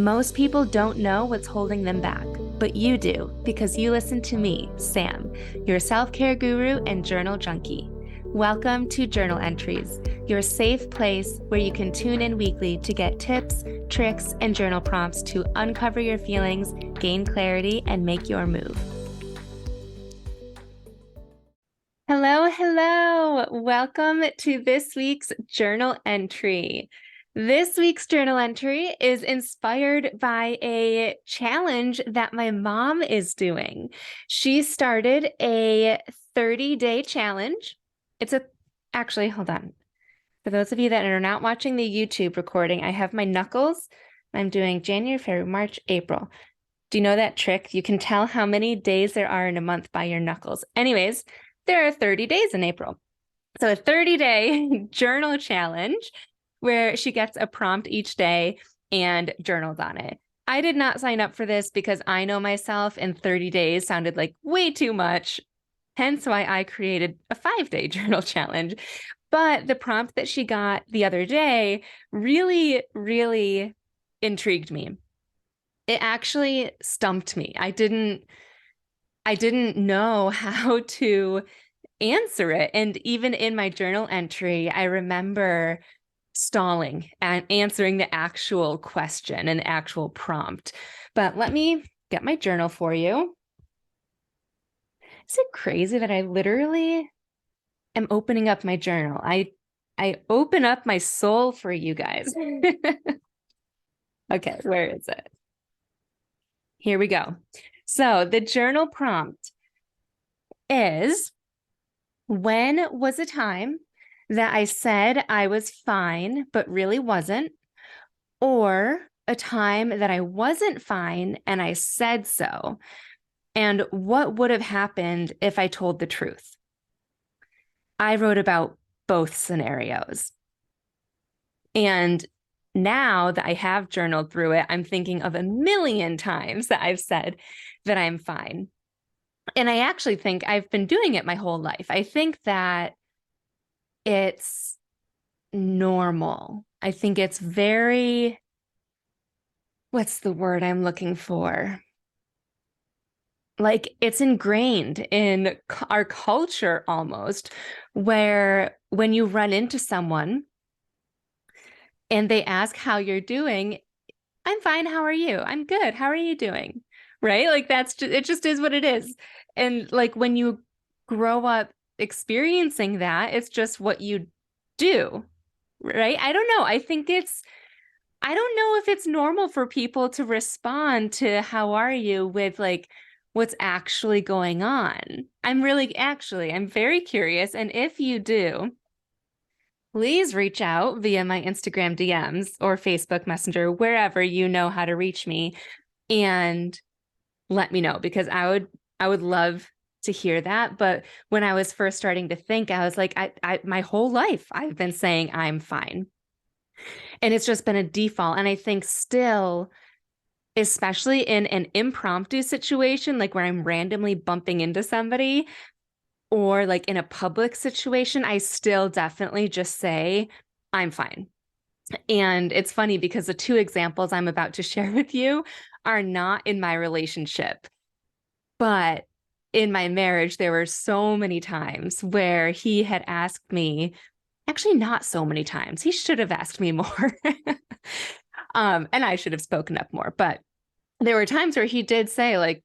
Most people don't know what's holding them back, but you do because you listen to me, Sam, your self-care guru and journal junkie. Welcome to Journal Entries, your safe place where you can tune in weekly to get tips, tricks, and journal prompts to uncover your feelings, gain clarity, and make your move. Hello. Welcome to this week's journal entry. This week's journal entry is inspired by a challenge that my mom is doing. She started a 30-day challenge. Actually, hold on. For those of you that are not watching the YouTube recording, I have my knuckles. I'm doing January, February, March, April. Do you know that trick? You can tell how many days there are in a month by your knuckles. Anyways, there are 30 days in April. So a 30-day journal challenge where she gets a prompt each day and journals on it. I did not sign up for this because I know myself and 30 days sounded like way too much. Hence why I created a 5-day journal challenge. But the prompt that she got the other day really, really intrigued me. It actually stumped me. I didn't know how to answer it. And even in my journal entry, I remember stalling and answering the actual question and actual prompt. But let me get my journal for you. Is it crazy that I literally am opening up my journal? I open up my soul for you guys. Okay, where is it? Here we go. So the journal prompt is, when was a time that I said I was fine, but really wasn't? Or a time that I wasn't fine and I said so? And what would have happened if I told the truth? I wrote about both scenarios. And now that I have journaled through it, I'm thinking of a million times that I've said that I'm fine. And I actually think I've been doing it my whole life. I think that it's normal. I think it's very, what's the word I'm looking for? Like, it's ingrained in our culture almost, where when you run into someone and they ask how you're doing, I'm fine. How are you? I'm good. How are you doing? Right? Like, it just is what it is. And like, when you grow up experiencing that, it's just what you do, right? I don't know. I don't know if it's normal for people to respond to how are you with like what's actually going on. I'm very curious. And if you do, please reach out via my Instagram DMs or Facebook Messenger, wherever you know how to reach me, and let me know, because I would love to hear that. But when I was first starting to think, I was like, my whole life I've been saying I'm fine. And it's just been a default. And I think still, especially in an impromptu situation, like where I'm randomly bumping into somebody, or like in a public situation, I still definitely just say I'm fine. And it's funny because the two examples I'm about to share with you are not in my relationship, but in my marriage, there were so many times where he had asked me, actually not so many times, he should have asked me more. And I should have spoken up more, but there were times where he did say like,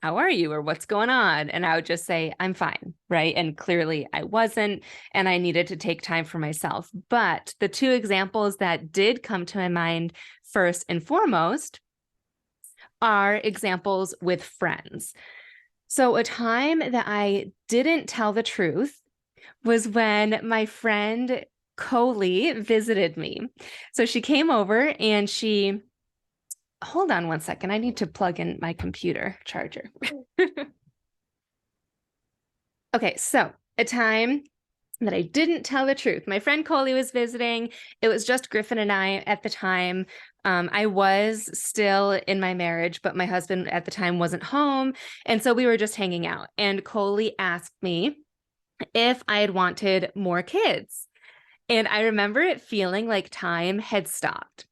how are you? Or what's going on? And I would just say, I'm fine. Right. And clearly I wasn't, and I needed to take time for myself. But the two examples that did come to my mind first and foremost are examples with friends. So a time that I didn't tell the truth was when my friend Coley visited me. So she came over and hold on one second. I need to plug in my computer charger. Okay, so a time that I didn't tell the truth. My friend Coley was visiting. It was just Griffin and I at the time. I was still in my marriage, but my husband at the time wasn't home. And so we were just hanging out. And Coley asked me if I had wanted more kids. And I remember it feeling like time had stopped.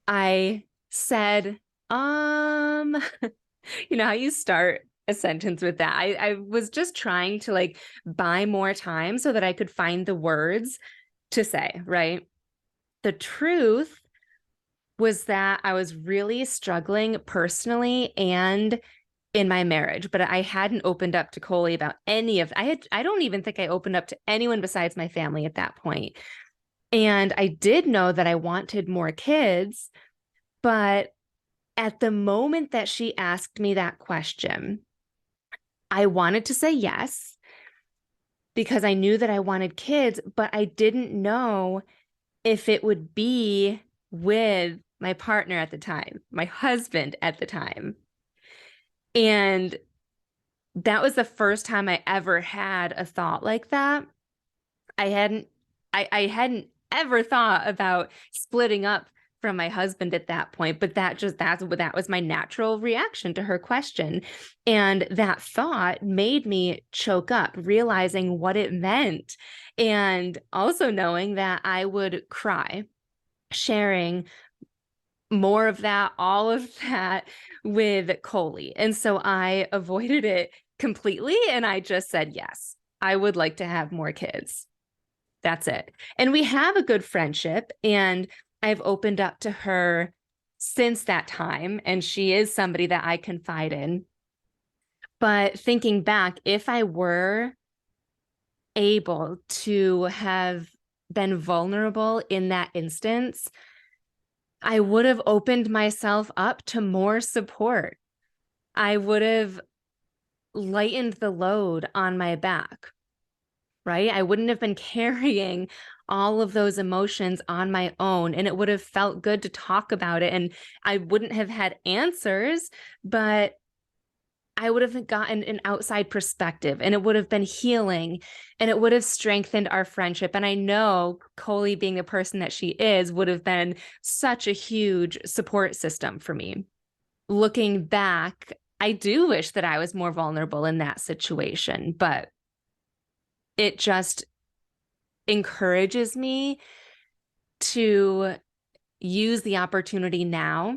I said, you know how you start a sentence with that? I was just trying to like buy more time so that I could find the words to say, right? The truth was that I was really struggling personally and in my marriage, but I hadn't opened up to Coley about any of I don't even think I opened up to anyone besides my family at that point. And I did know that I wanted more kids, but at the moment that she asked me that question, I wanted to say yes because I knew that I wanted kids, but I didn't know if it would be with my partner at the time, my husband at the time. And that was the first time I ever had a thought like that. I hadn't I hadn't ever thought about splitting up from my husband at that point, but that was my natural reaction to her question. And that thought made me choke up, realizing what it meant. And also knowing that I would cry, sharing more of that, all of that with Coley. And so I avoided it completely. And I just said, yes, I would like to have more kids. That's it. And we have a good friendship. And I've opened up to her since that time. And she is somebody that I confide in. But thinking back, if I were able to have been vulnerable in that instance, I would have opened myself up to more support. I would have lightened the load on my back, right? I wouldn't have been carrying all of those emotions on my own, and it would have felt good to talk about it. And I wouldn't have had answers, but I would have gotten an outside perspective, and it would have been healing, and it would have strengthened our friendship. And I know Coley, being the person that she is, would have been such a huge support system for me. Looking back, I do wish that I was more vulnerable in that situation, but it just encourages me to use the opportunity now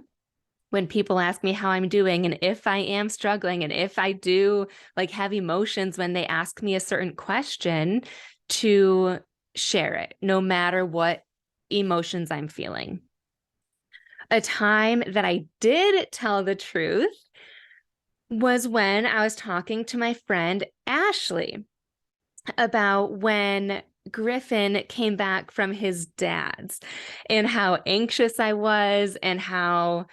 when people ask me how I'm doing, and if I am struggling, and if I do like have emotions when they ask me a certain question, to share it, no matter what emotions I'm feeling. A time that I did tell the truth was when I was talking to my friend Ashley about when Griffin came back from his dad's and how anxious I was and how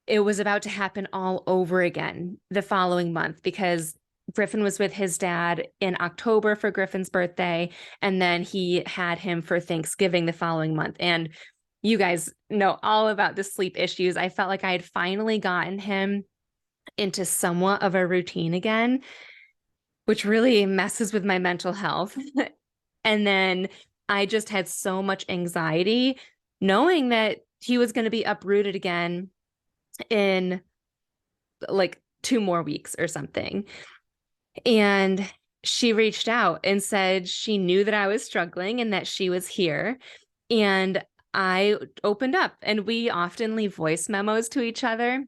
it was about to happen all over again the following month, because Griffin was with his dad in October for Griffin's birthday, and then he had him for Thanksgiving the following month. And you guys know all about the sleep issues. I felt like I had finally gotten him into somewhat of a routine again, which really messes with my mental health. And then I just had so much anxiety knowing that he was going to be uprooted again in like 2 more weeks or something. And she reached out and said she knew that I was struggling and that she was here. And I opened up, and we often leave voice memos to each other.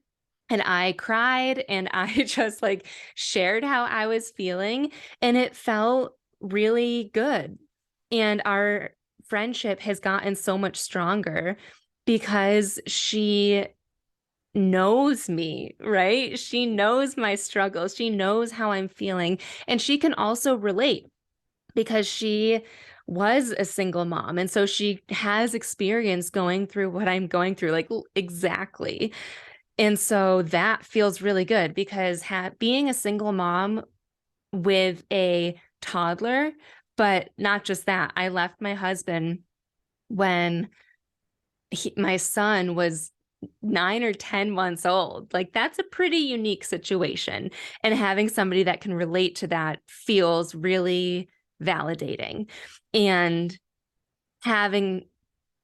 And I cried, and I just like shared how I was feeling, and it felt really good. And our friendship has gotten so much stronger because she knows me, right? She knows my struggles. She knows how I'm feeling. And she can also relate because she was a single mom. And so she has experience going through what I'm going through, like exactly. And so that feels really good because being a single mom with a toddler, but not just that, I left my husband when my son was 9 or 10 months old. Like that's a pretty unique situation. And having somebody that can relate to that feels really validating. And having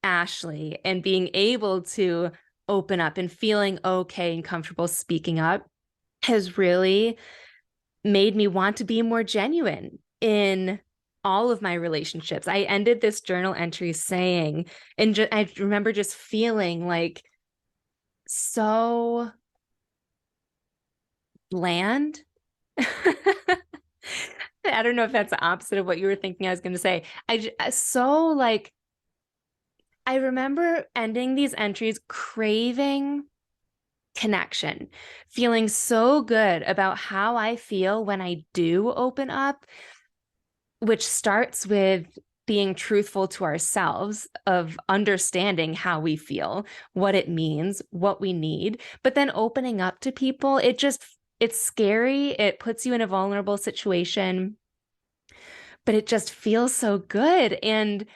Ashley and being able to open up and feeling okay and comfortable speaking up has really made me want to be more genuine in all of my relationships. I ended this journal entry saying, and I remember just feeling like so bland. I don't know if that's the opposite of what you were thinking I was going to say. I remember ending these entries craving connection, feeling so good about how I feel when I do open up, which starts with being truthful to ourselves, of understanding how we feel, what it means, what we need, but then opening up to people. It's scary. It puts you in a vulnerable situation, but it just feels so good. And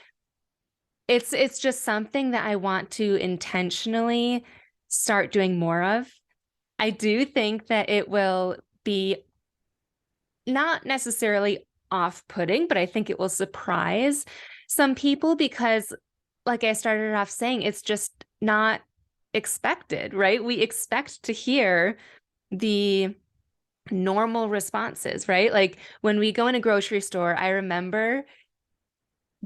it's just something that I want to intentionally start doing more of. I do think that it will be not necessarily off-putting, but I think it will surprise some people because, like I started off saying, it's just not expected, right? We expect to hear the normal responses, right? Like when we go in a grocery store, I remember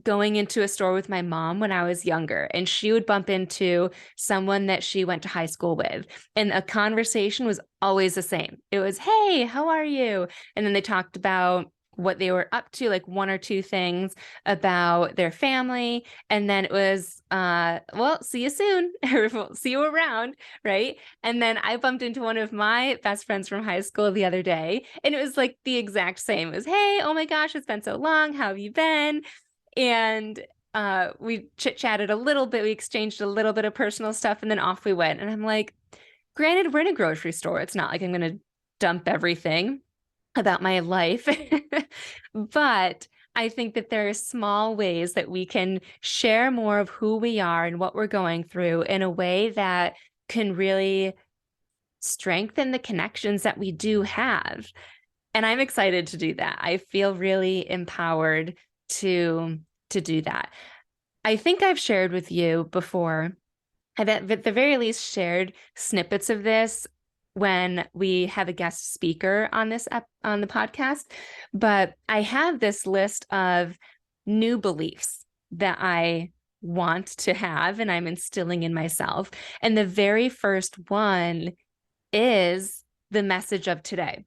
going into a store with my mom when I was younger, and she would bump into someone that she went to high school with, and a conversation was always the same. It was, "Hey, how are you?" And then they talked about what they were up to, like one or two things about their family. And then it was, well, see you soon, or see you around, right? And then I bumped into one of my best friends from high school the other day, and it was like the exact same. It was, "Hey, oh my gosh, it's been so long. How have you been?" And we chit-chatted a little bit. We exchanged a little bit of personal stuff, and then off we went. And I'm like, granted, we're in a grocery store. It's not like I'm going to dump everything about my life. But I think that there are small ways that we can share more of who we are and what we're going through in a way that can really strengthen the connections that we do have. And I'm excited to do that. I feel really empowered to do that. I think I've shared with you before. I've at the very least shared snippets of this when we have a guest speaker on on the podcast. But I have this list of new beliefs that I want to have and I'm instilling in myself. And the very first one is the message of today.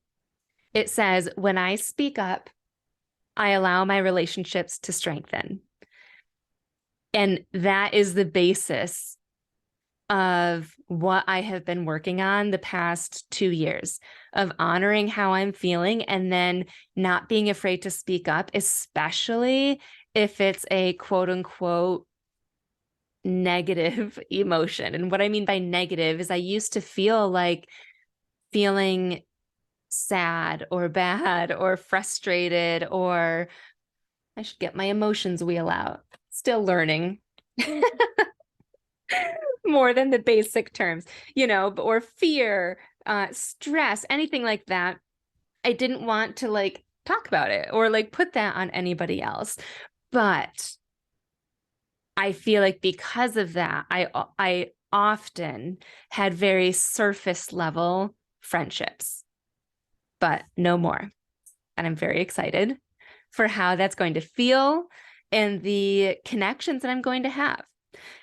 It says, "When I speak up, I allow my relationships to strengthen." And that is the basis of what I have been working on the past 2 years, of honoring how I'm feeling and then not being afraid to speak up, especially if it's a quote unquote negative emotion. And what I mean by negative is I used to feel like feeling sad or bad or frustrated, or I should get my emotions wheel out. Still learning more than the basic terms, or fear, stress, anything like that. I didn't want to like talk about it or like put that on anybody else. But I feel like because of that, I often had very surface level friendships, but no more. And I'm very excited for how that's going to feel and the connections that I'm going to have.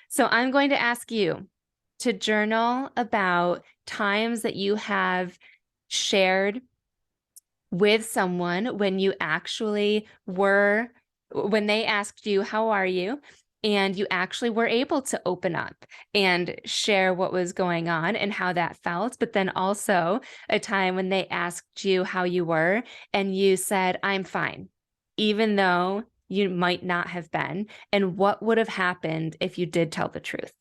So I'm going to ask you to journal about times that you have shared with someone when you actually were, when they asked you, "How are you?" And you actually were able to open up and share what was going on and how that felt. But then also a time when they asked you how you were and you said, "I'm fine," even though you might not have been, and what would have happened if you did tell the truth.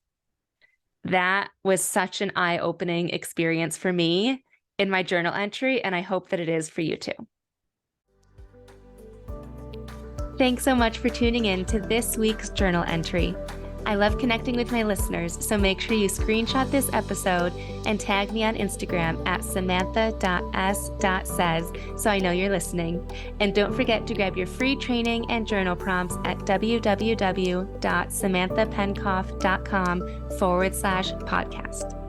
That was such an eye-opening experience for me in my journal entry, and I hope that it is for you too. Thanks so much for tuning in to this week's journal entry. I love connecting with my listeners, so make sure you screenshot this episode and tag me on Instagram at samantha.s.says so I know you're listening. And don't forget to grab your free training and journal prompts at www.samanthapenkoff.com/podcast.